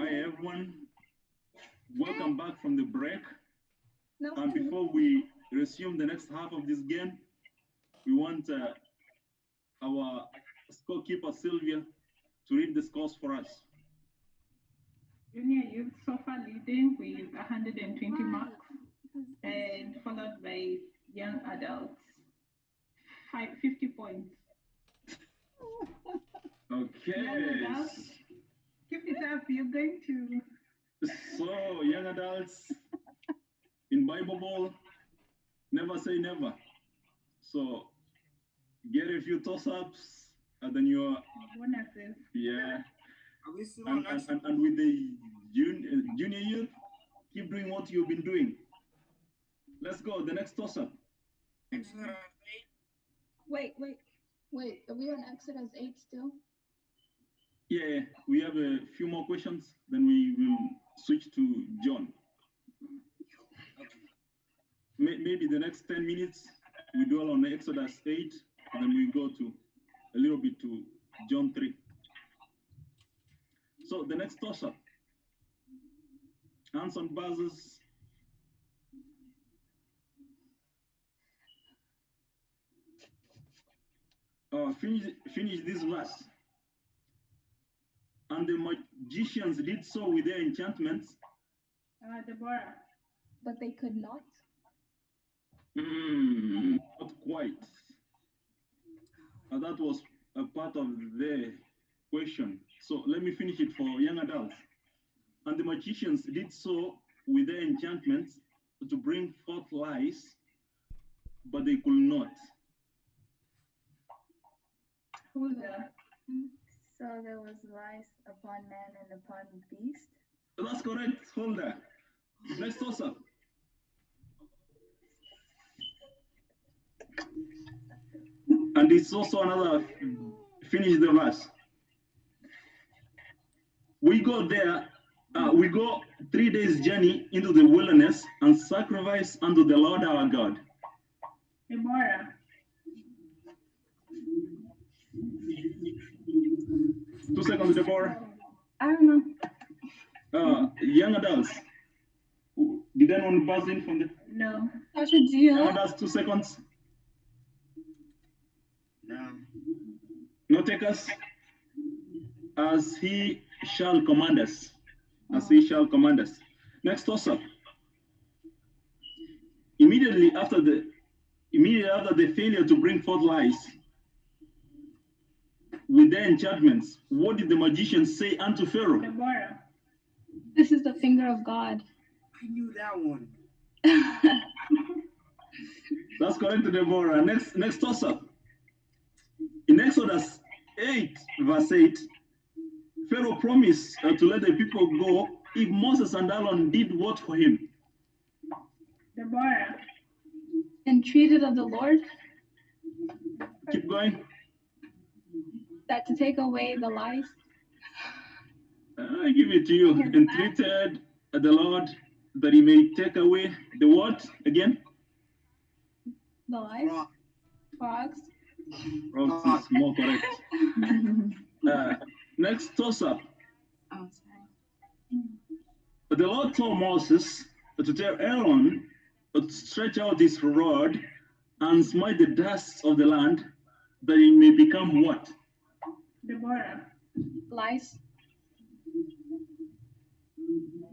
Hi, everyone. Welcome back from the break. No. And before we resume the next half of this game, we want our scorekeeper, Sylvia, to read the scores for us. Junior youth so far leading with 120 marks, and followed by young adults, 50 points. Okay. Young adults, keep it up. You're going to. So, young adults, in Bible Ball, never say never. So, get a few toss-ups, and then you're bonuses. Yeah. Are we still on And with the junior youth, keep doing what you've been doing. Let's go. The next toss-up. Exodus 8. Wait. Are we on Exodus 8 still? Yeah, we have a few more questions, then we will switch to John. Maybe the next 10 minutes, we dwell on Exodus 8, and then we go to a little bit to John 3. So the next toss-up. Hands on buzzers. Finish this verse. And the magicians did so with their enchantments. Deborah. But they could not. Not quite. That was a part of the question. So let me finish it for young adults. And the magicians did so with their enchantments to bring forth lies, but they could not. Who's that? So there was lies upon man and upon beast. That's correct. Hold there. Next toss-up. And it's also another finish the verse. We go there, we go 3 days journey into the wilderness and sacrifice unto the Lord our God. Deborah. 2 seconds, Deborah. I don't know. Young adults. Did anyone buzz in from the? No. Young adults, 2 seconds. No. No takers. As he shall command us. As he shall command us. Next toss-up. Immediately after the failure to bring forth lies with their enchantments, what did the magicians say unto Pharaoh? Deborah. This is the finger of God. I knew that one. That's correct, Deborah. Next toss-up. In Exodus 8, verse 8, Pharaoh promised to let the people go if Moses and Aaron did what for him? Deborah. Entreated of the Lord Keep going. that to take away the lies. I give it to you. Entreated the Lord that he may take away the what again? The lies. Frogs. Frogs is more correct. Next toss-up. Oh, sorry. The Lord told Moses to tell Aaron to stretch out his rod and smite the dust of the land, that it may become what? Deborah. Lies.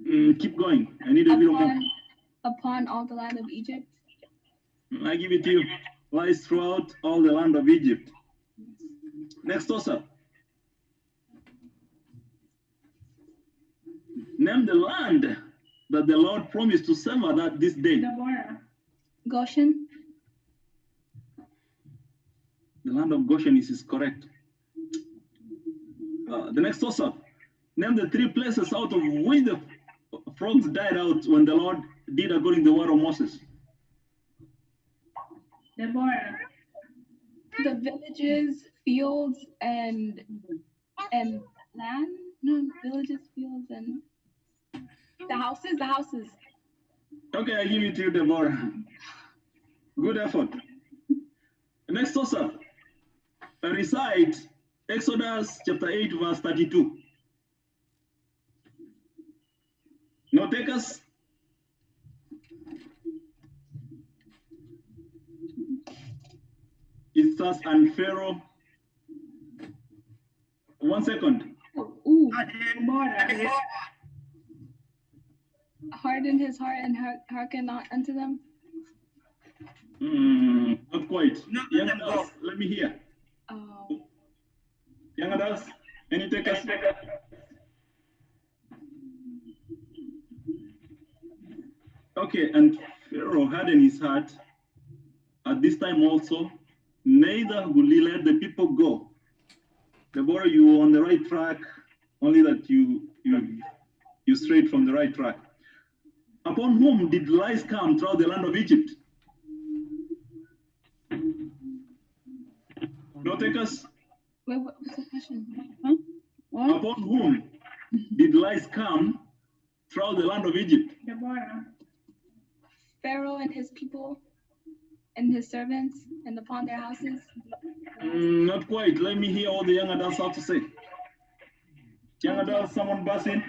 Keep going. I need a bit of more. Upon all the land of Egypt. I give it to you. Lies throughout all the land of Egypt. Next toss-up. Name the land that the Lord promised to sever that this day. Deborah. Goshen. The land of Goshen is correct. The next toss-up. Name the 3 places out of which the frogs died out when the Lord did according to the word of Moses. Deborah. The villages, fields, and land. No, villages, fields, and the houses. Okay, I give it to you, Deborah. Good effort. Next toss-up. Recite Exodus chapter 8, verse 32. No takers? It starts and Pharaoh. 1 second. Ooh. Deborah. Hardened his heart and hearken not unto them. Not quite. No, Young let them adults, let me hear. Young adults, any takers? Okay, and Pharaoh hardened his heart at this time also, neither will he let the people go. Deborah, you were on the right track, only that you strayed from the right track. Upon whom did lies come throughout the land of Egypt? No takers? Wait, what was the question? Huh? What? Upon whom did lies come throughout the land of Egypt? Deborah. Pharaoh and his people and his servants and upon their houses. Not quite. Let me hear what the young adults have to say. Young adults, someone buzz in.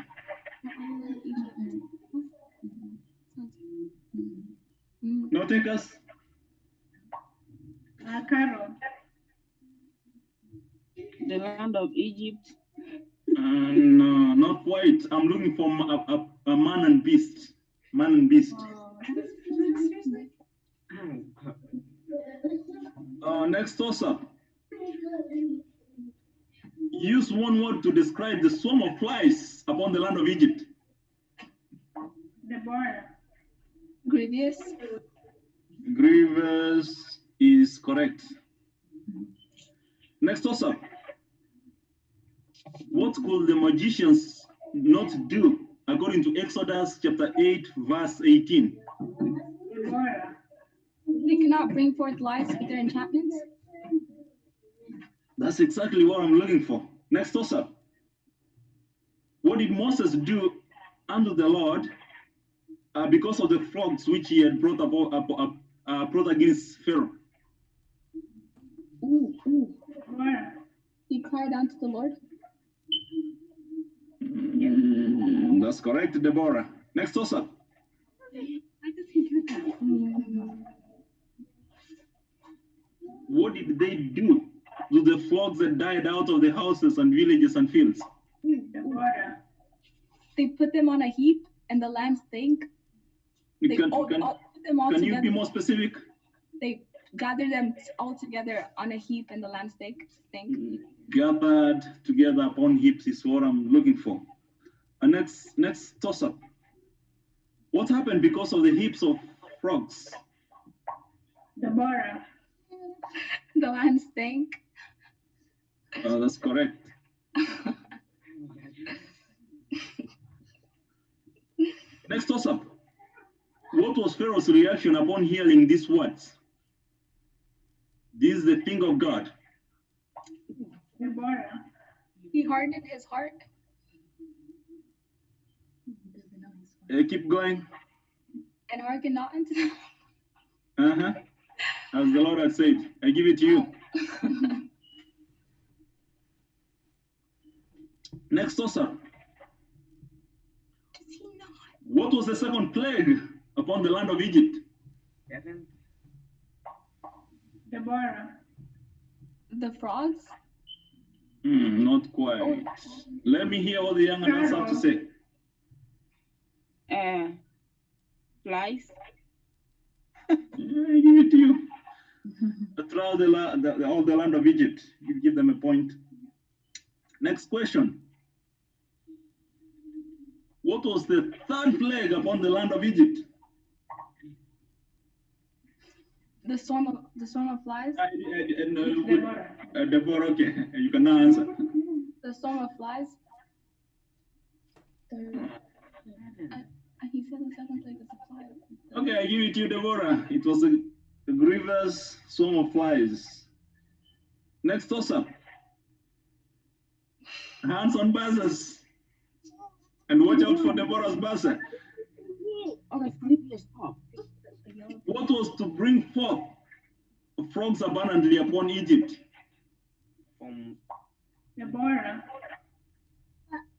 No takers? Carol. The land of Egypt. No, not quite. I'm looking for a man and beast. Man and beast. Next toss-up. Use one word to describe the swarm of flies upon the land of Egypt. Deborah. Grievous. Grievous is correct. Next toss-up. What could the magicians not do according to Exodus chapter 8, verse 18? Deborah. They cannot bring forth lies with their enchantments. That's exactly what I'm looking for. Next toss-up. What did Moses do unto the Lord because of the frogs which he had brought against Pharaoh? Deborah. He cried unto the Lord. That's correct, Deborah. Next toss-up. What did they do to the frogs that died out of the houses and villages and fields? Deborah. They put them on a heap, and the lambs think. They Can put them all you together. be more specific? They gather them all together on a heap, and the lambs think. Gathered together upon heaps is what I'm looking for. And next toss-up. What happened because of the heaps of frogs? Deborah. The lambs think. That's correct. Next toss-up. What was Pharaoh's reaction upon hearing these words? This is the thing of God. Deborah. He hardened his heart. Keep going. And hearken not unto them. As the Lord has said, I give it to you. Next toss-up. What was the second plague upon the land of Egypt? Deborah. The frogs? Not quite. Let me hear what the young adults have to say. Flies. I give it to you. Throughout all the land of Egypt, you give them a point. Next question. What was the third plague upon the land of Egypt? The storm of flies? Deborah, okay, you can now answer. The storm of flies? He said the second plague was a fly. Okay, I give it to you, Deborah. It was a grievous swarm of flies. Next toss-up. Hands on buzzers. And watch out for Deborah's buzzer. What was to bring forth frogs abundantly upon Egypt? Deborah.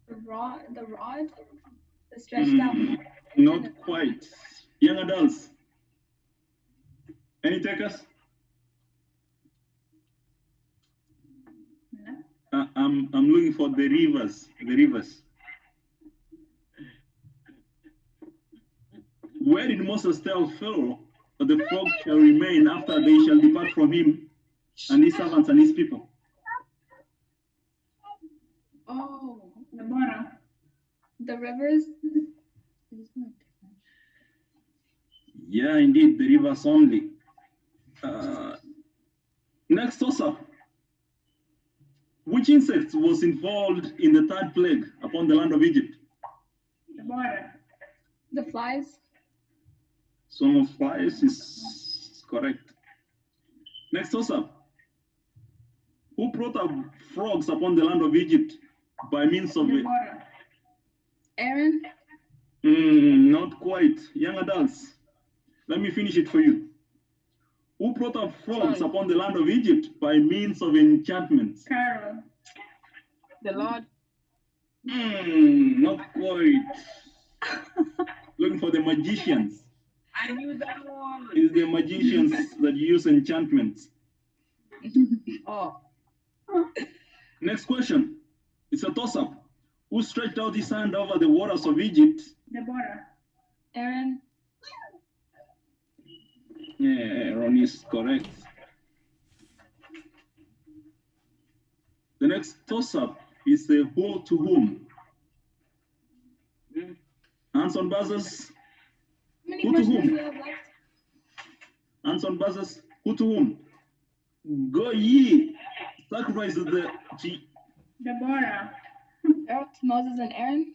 The rod? The stretched out. Not quite. Young adults. Any takers? No. I'm looking for the rivers. The rivers. Where did Moses tell Pharaoh that the frogs shall remain after they shall depart from him and his servants and his people? Oh, The bottom. the rivers. Yeah, indeed, the rivers only. Next toss-up. Which insect was involved in the third plague upon the land of Egypt? The bottom. The flies. Swarm of flies is correct. Next toss-up. Who brought up frogs upon the land of Egypt by means of The it? bottom. Aaron. Not quite. Young adults. Let me finish it for you. Who brought up frogs upon the land of Egypt by means of enchantments? Carol. The Lord. Not quite. Looking for the magicians. I knew that one. It's the magicians that use enchantments. Oh, Next question. It's a toss-up. Who stretched out his hand over the waters of Egypt? The bottom. Aaron. Yeah, Aaron is correct. The next toss-up is the who to whom. Hands on buzzers. How many Who to questions whom? do we have left? Hands on buzzers. Who to whom? Go ye. Sacrifice the The bottom. Pharaoh to Moses and Aaron?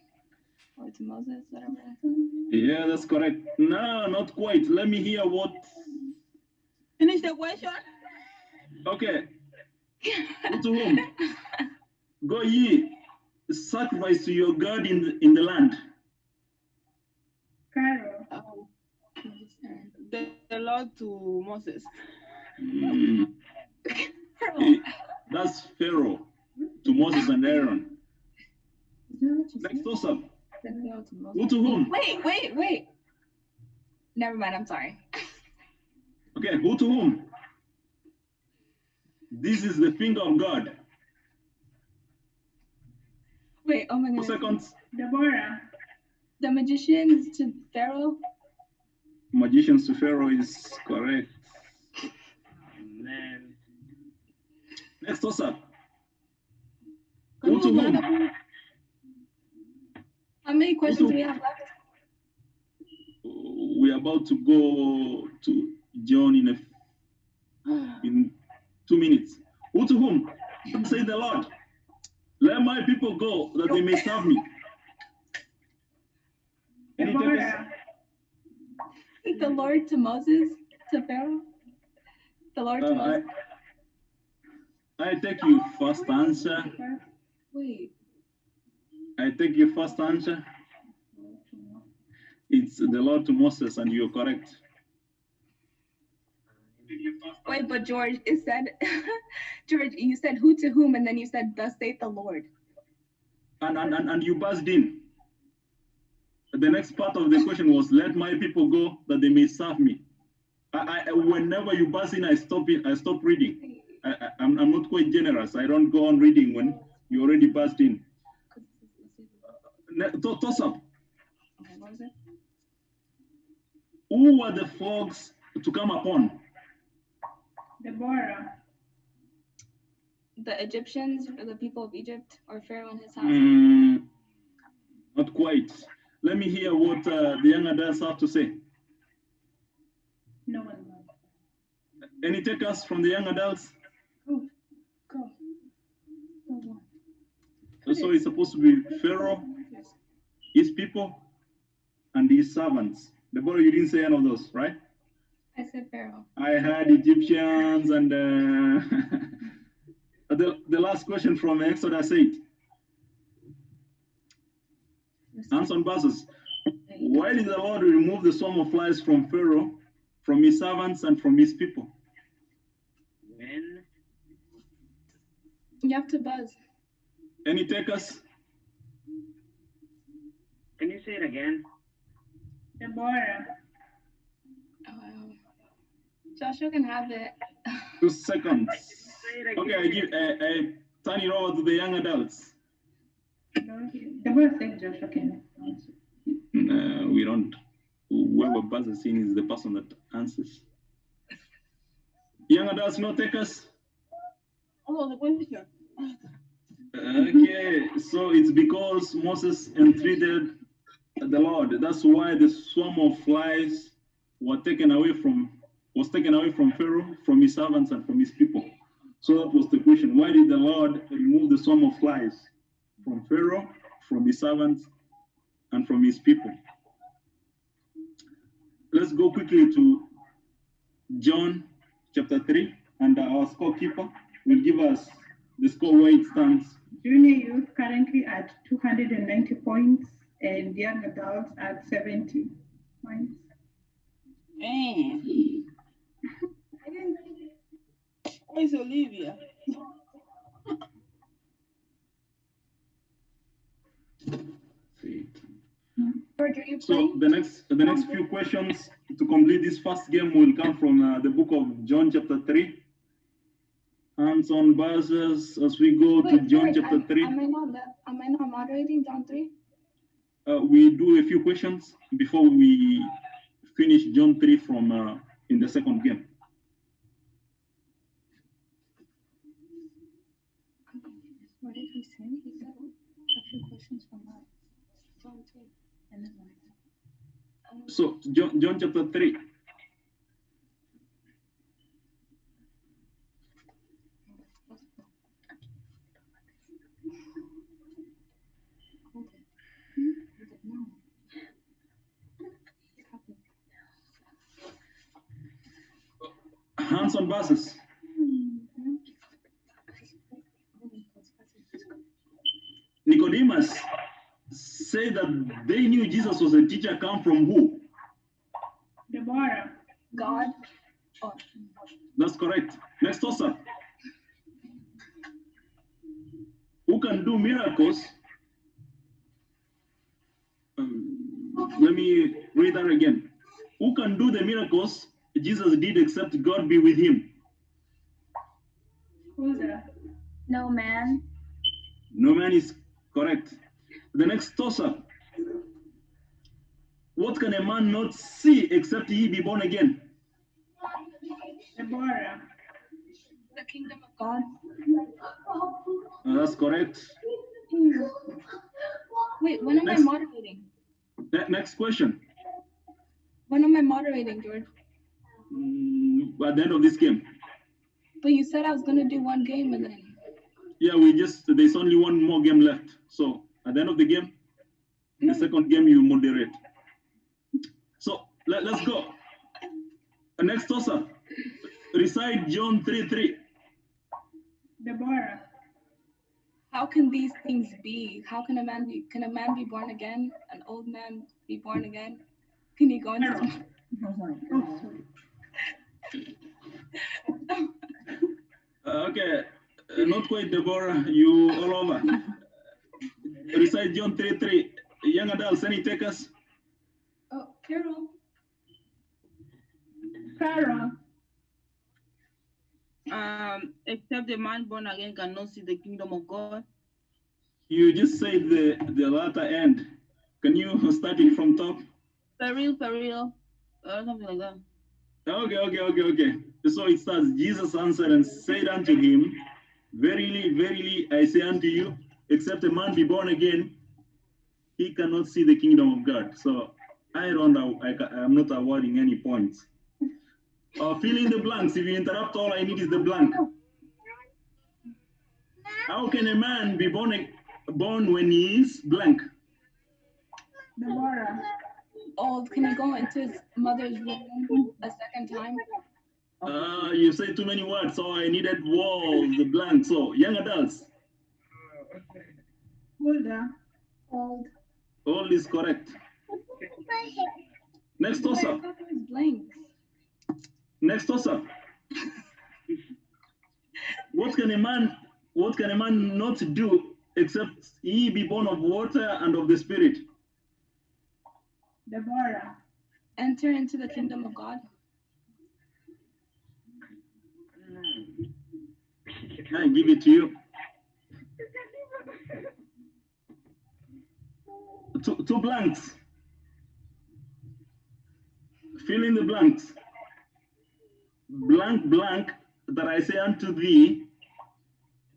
Or to Moses, whatever. Yeah, that's correct. No, not quite. Let me hear what. finish the question. Okay. Who to whom? Go ye. Sacrifice to your God in the land. Carol. Oh, Moses, Aaron. The Lord to Moses. Pharaoh. That's Pharaoh to Moses and Aaron. Is that what you Next said? toss up. Then Pharaoh to Moses. Who to whom? Wait. Never mind, I'm sorry. Okay, who to whom? This is the finger of God. Wait, oh my 2 goodness. seconds. The bottom. The magicians to Pharaoh? Magicians to Pharaoh is correct. Man. Next toss up. Who to whom? How many questions do we have left? We're about to go to John in 2 minutes. Who to whom? Say the Lord. Let my people go that they may serve me. The Any takers? bottom. The Lord to Moses? To Pharaoh? The Lord to Moses? I take your first answer. Wait. I take your first answer. It's the Lord to Moses, and you're correct. Wait, but George, it said, George, you said who to whom, and then you said, thus saith the Lord. And you buzzed in. The next part of the question was, let my people go that they may serve me. Whenever you buzz in, I stop reading. I'm not quite generous. I don't go on reading when you already buzzed in. Toss up. Okay, what was it? Who were the frogs to come upon? The bottom. The Egyptians, or the people of Egypt, or Pharaoh and his house? Not quite. Let me hear what the young adults have to say. No one knows. Any takers from the young adults? Go. So it's supposed to be Pharaoh, his people, and his servants. The boy, you didn't say any of those, right? I said Pharaoh. I had Egyptians and the last question from Exodus 8. Hands on buzzers. Why did the Lord remove the swarm of flies from Pharaoh, from his servants, and from his people? When? You have to buzz. Any takers? Can you say it again? Deborah. Joshua can have it. 2 seconds. Say it Okay, I again. give. I turn it over to the young adults. No, Deborah said Joshua can answer. We don't. Whoever buzzes in is the person that answers. Young adults, no takers. Oh, the question. Okay, so it's because Moses entreated the Lord. That's why the swarm of flies was taken away from Pharaoh, from his servants, and from his people. So that was the question. Why did the Lord remove the swarm of flies from Pharaoh, from his servants, and from his people? Let's go quickly to John chapter 3, and our scorekeeper will give us the score where it stands. Junior youth currently at 290 points and young adults at 70 points. Man. Where's Olivia? George, are you So playing? the next few questions to complete this first game will come from the book of John chapter 3. Hands on buzzers as we go to John chapter 3. Am I not moderating John 3? We do a few questions before we finish John 3 from in the second game. What did he say? He said a few questions from John 3. And then what? So John chapter 3. Hands on buzzers. Nicodemus said that they knew Jesus was a teacher come from who? Deborah. God. Oh. That's correct. Next toss-up. Who can do miracles? Let me read that again. Who can do the miracles Jesus did except God be with him? Hulda. No man. No man is correct. The next toss-up. What can a man not see except he be born again? Deborah. The kingdom of God. That's correct. Wait, when am I Next. moderating? Next question. When am I moderating, George? At the end of this game. But you said I was gonna do one game and then. Yeah, there's only one more game left. So at the end of the game, the second game you moderate. So let's go. Next toss-up. Recite John 3:3. Deborah. How can these things be? How can a man be born again? An old man be born again? Can he go into Oh, sorry. Okay, not quite Deborah, you all over. Recite John 3:3. Young adults, any takers? Oh, Carol. Sarah. Except the man born again cannot see the kingdom of God. You just said the latter end. Can you start it from top? For real, something like that. Okay. So it starts, Jesus answered and said unto him, Verily, verily, I say unto you, except a man be born again, he cannot see the kingdom of God. So I'm not awarding any points. Fill in the blanks. If you interrupt, all I need is the blank. How can a man be born when he is blank? Deborah. Old. Can he go into his mother's womb a second time? You say too many words, so I needed the blank. So young adults. Hulda. Old. All is correct. Next toss-up. Blank. Next toss-up. What can a man not do except he be born of water and of the Spirit? Deborah. Enter into the kingdom of God. I give it to you. Two blanks. Fill in the blanks. Blank, blank, that I say unto thee.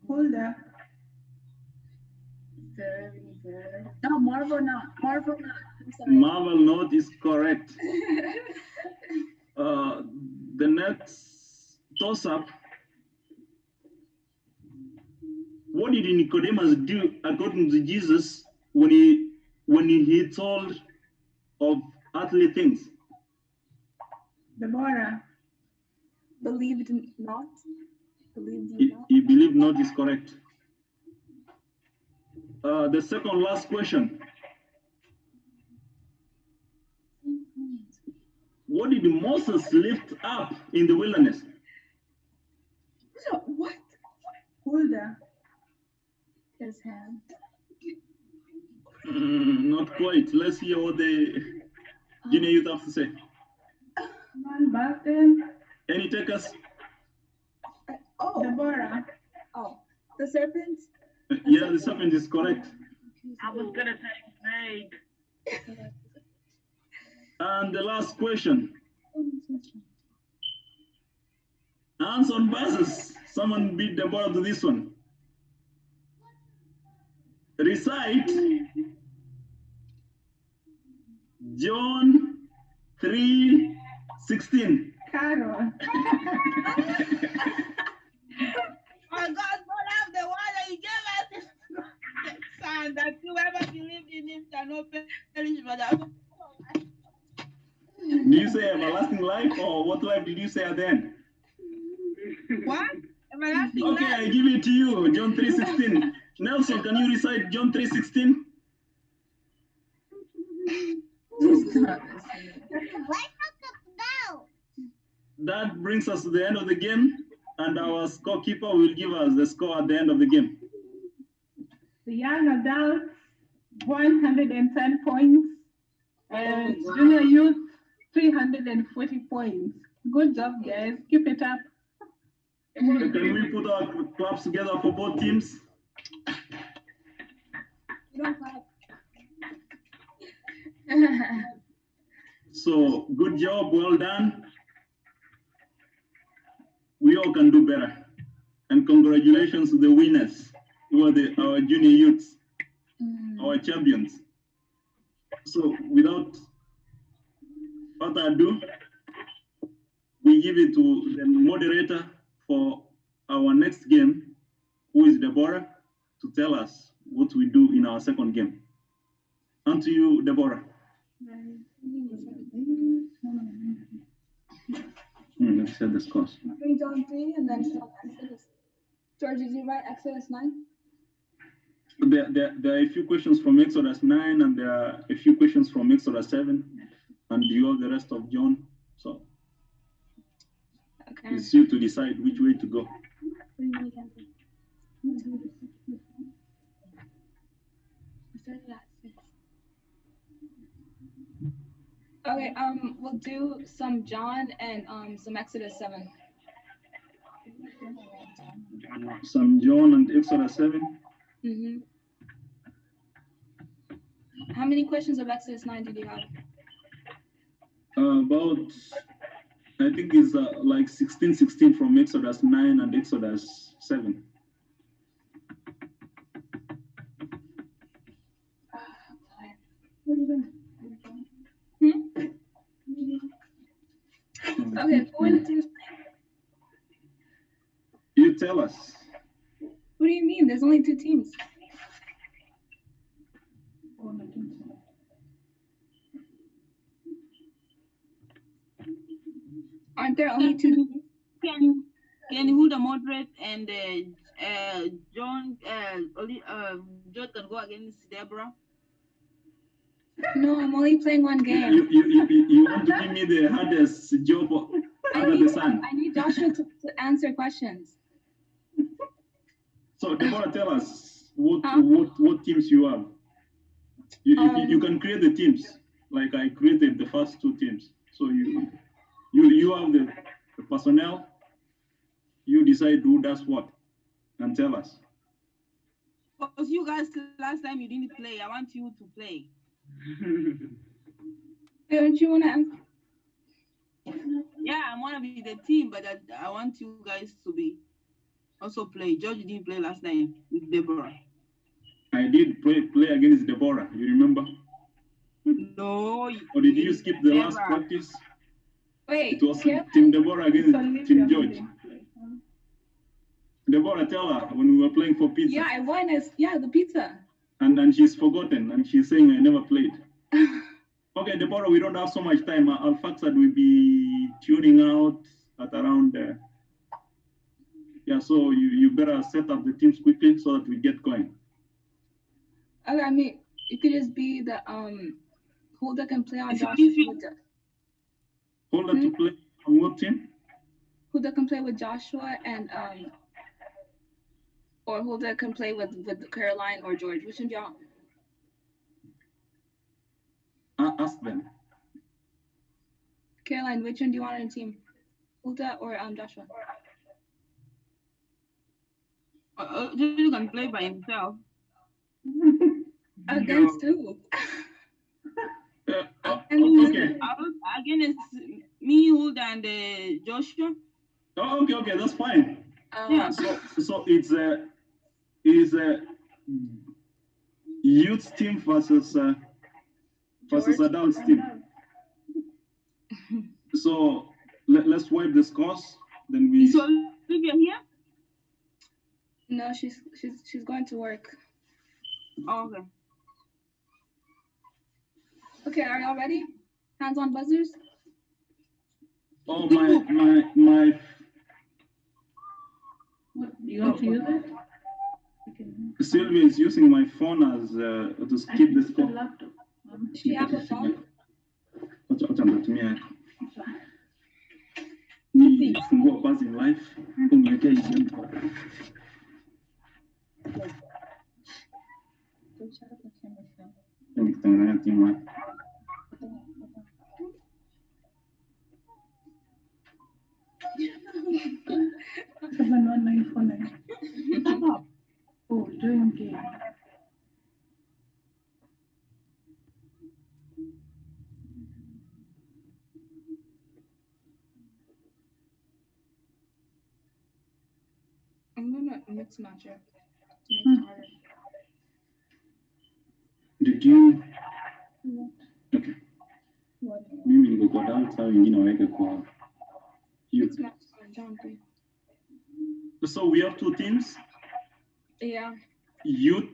Huldah. No, marvel not. Marvel not. I'm sorry. Marvel not is correct. The next toss-up. What did Nicodemus do according to Jesus when he told of earthly things? Deborah. Believed not. Believed ye not. He believed not is correct. The second last question. What did Moses lift up in the wilderness? What? Huldah. His hand. Not quite. Let's hear what the junior youth have to say. Man back then. Any takers? Oh. Deborah. Oh. The serpent? Yeah, the serpent is correct. I was gonna say snake. And the last question. Hands on buses. Someone beat Deborah to this one. Recite John 3:16. Carol. Oh, God brought up the one that He gave us His Son, that whoever believes in Him cannot perish, but Do you say everlasting life, or what life did you say at the end? what? Everlasting Okay, life. I give it to you. John 3:16. Nelson, can you recite John 3:16? That brings us to the end of the game, and our scorekeeper will give us the score at the end of the game. The young adults, 110 points. And junior youth, 340 points. Good job, guys. Keep it up. Can we put our claps together for both teams? You don't clap. So, good job, well done. We all can do better. And congratulations to the winners, who are our junior youths, our champions. So, without further ado, we give it to the moderator for our next game, who is Deborah, to tell us what we do in our second game. On to you, Deborah. Let's set the scores. Read John 3 and then from Exodus. George, did you write Exodus 9? There are a few questions from Exodus 9, and there are a few questions from Exodus 7, and you have the rest of John. So Okay. it's you to decide which way to go. Okay, we'll do some John and some Exodus 7. Some John and Exodus 7. Mm-hmm. How many questions of Exodus 9 did you have? About, I think it's like 16 from Exodus 9 and Exodus 7. Okay, who are the teams playing? You tell us. What do you mean? There's only 2 teams. Aren't there only 2 teams? Can who the moderate and John John can go against Deborah? No, I'm only playing one game. You want to give me the hardest job under the sun. I need Joshua to answer questions. So Deborah, tell us what teams you have. You can create the teams. like I created the first two teams. So you have the personnel. You decide who does what, and tell us. Because you guys last time you didn't play, I want you to play. Don't you want to answer? Yeah, I want to be the team, but I want you guys to be also play. George didn't play last time with Deborah. I did play against Deborah. You remember? No. Or did you skip the last Deborah. practice? Wait, It was Caroline? Team Deborah against So Team Olivia George. didn't play. Deborah, tell her when we were playing for pizza. Yeah, I won. Yeah, the pizza. And she's forgotten, and she's saying I never played. Okay, Deborah, we don't have so much time. Alfaxad will be tuning out at around. Yeah, so you better set up the teams quickly so that we get going. Okay, I mean, it could just be the who that can play on If Josh. you- With the, Hold on to play on what team? who that can play with Joshua and or who that can play with Caroline or George. Which one do y'all? Ask them. Caroline, which one do you want on the team? Hulda or Joshua? You can play by himself. Against who? Okay. Against me, Hulda, and Joshua. Oh, okay, that's fine. Yeah. So it's a youth team versus adults team. So let's wipe the scores. Then we. Is Olivia here? No, she's going to work. Oh, okay. Okay, are y'all ready? Hands on buzzers. Oh my. What, you want to use it? Sylvia is using my phone as to skip the The score. laptop. She have a phone. Acha ndatumia ni fungua kwanza in life uniwekee hiyo. Nikitengeneza timu hapa. Oh, doing game. I'm gonna mix match it to make it harder. Did you? What? Okay. Mimi niko kwa dance au wengine waweke kwa Mix match on John 3. So we have two teams. Yeah. Youth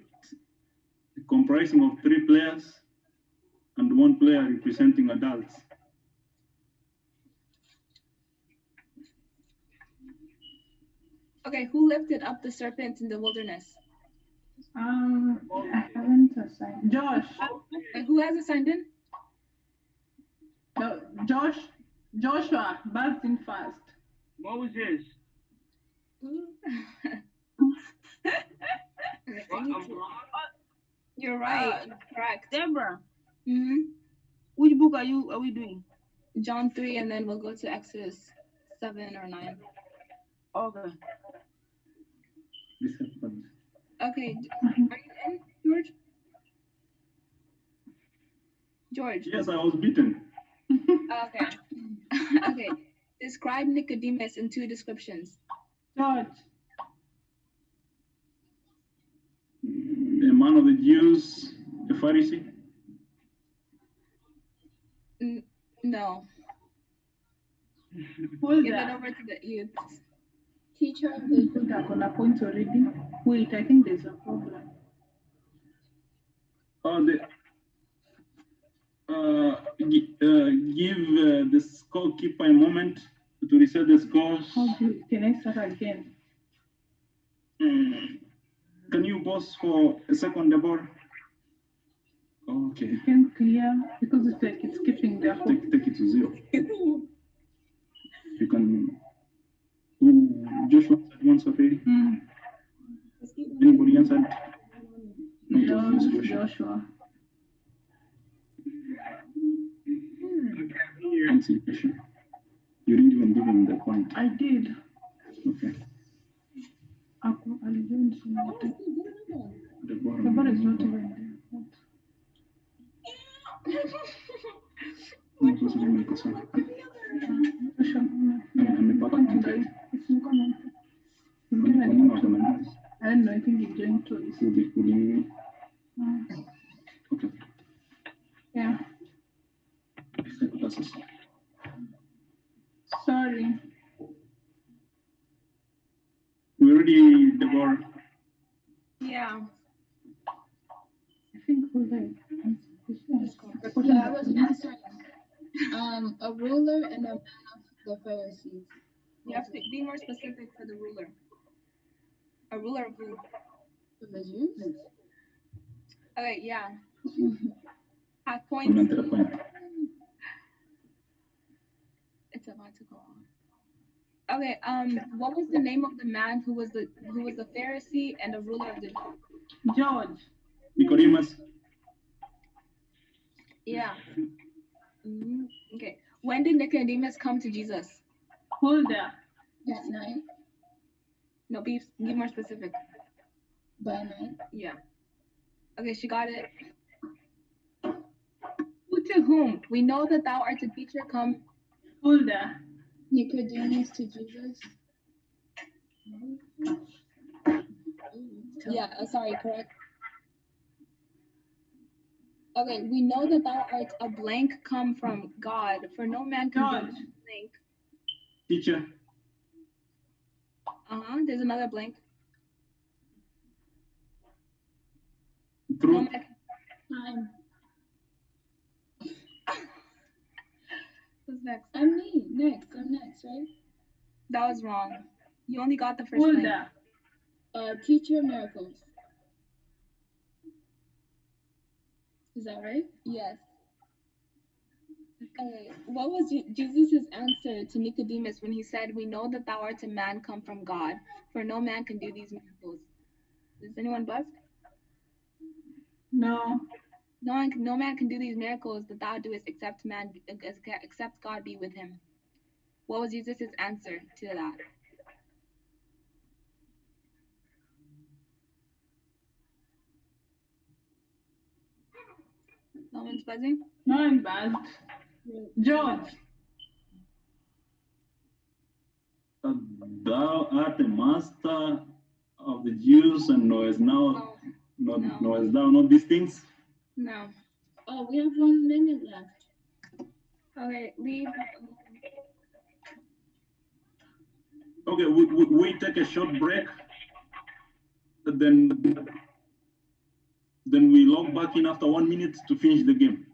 comprising of 3 players and 1 player representing adults. Okay, who lifted up the serpent in the wilderness? I haven't assigned. Josh. And who has assigned in? Joshua, burst in first. Moses. You're right. Correct. Deborah, Mm-hmm. which book are we doing? John 3, and then we'll go to Exodus 7 or 9. Okay. This happens. Okay, are you in, George? George. Yes, I was beaten. Okay. Okay. Describe Nicodemus in 2 descriptions. George. A man of the Jews, a Pharisee. No. Hold Give it that. over to the youth. Teacher, they put that on a point already. Wait, I think there's a problem. Give the scorekeeper a moment to reset the scores. Can I start again? Can you pause for a second, Deborah? Okay. You can clear because it's like it's keeping the whole. Take it to 0. You can. Joshua said once already. Anybody answered? No, it was Joshua. Joshua. reconciliation. You didn't even give him the point. I did. Okay. The Deborah bar is not even there. I don't know, I think it's doing twice. Okay. Yeah. Sorry. We ready, Deborah? Yeah. I think we're there. Yeah, I was answering. A ruler and a man of the Pharisees. You have to be more specific for the ruler. A ruler of who? For the Jews? Okay, yeah. Have I'm points. not the point. It's about to go on. Okay, what was the name of the man who was the Pharisee and a ruler of the Jews? George. Nicodemus. Yeah. Okay. When did Nicodemus come to Jesus? Hold there. At night? No, be more specific. By night? Yeah. Okay, she got it. Who to whom? We know that thou art a teacher come. Hold there. Nicodemus to Jesus? Yeah, sorry, correct. Okay, we know that thou art a blank come from God, for no man can do George. blank. Teacher. There's another blank. Truth. Time. Who's next? I'm next, right? That was wrong. You only got the first Hold blank. there. Teacher of miracles. Is that right? Yes. Okay. What was Jesus' answer to Nicodemus when he said, "We know that thou art a man come from God, for no man can do these miracles"? Is anyone buzzed? No. No man can do these miracles that thou doest except God be with him. What was Jesus' answer to that? No one's buzzing? No, I'm bad. George. Thou art the master of the Jews and knowest now, knowest thou not these things? No. Oh, we have 1 minute left. Okay, leave. Okay, we take a short break. Then we log back in after 1 minute to finish the game.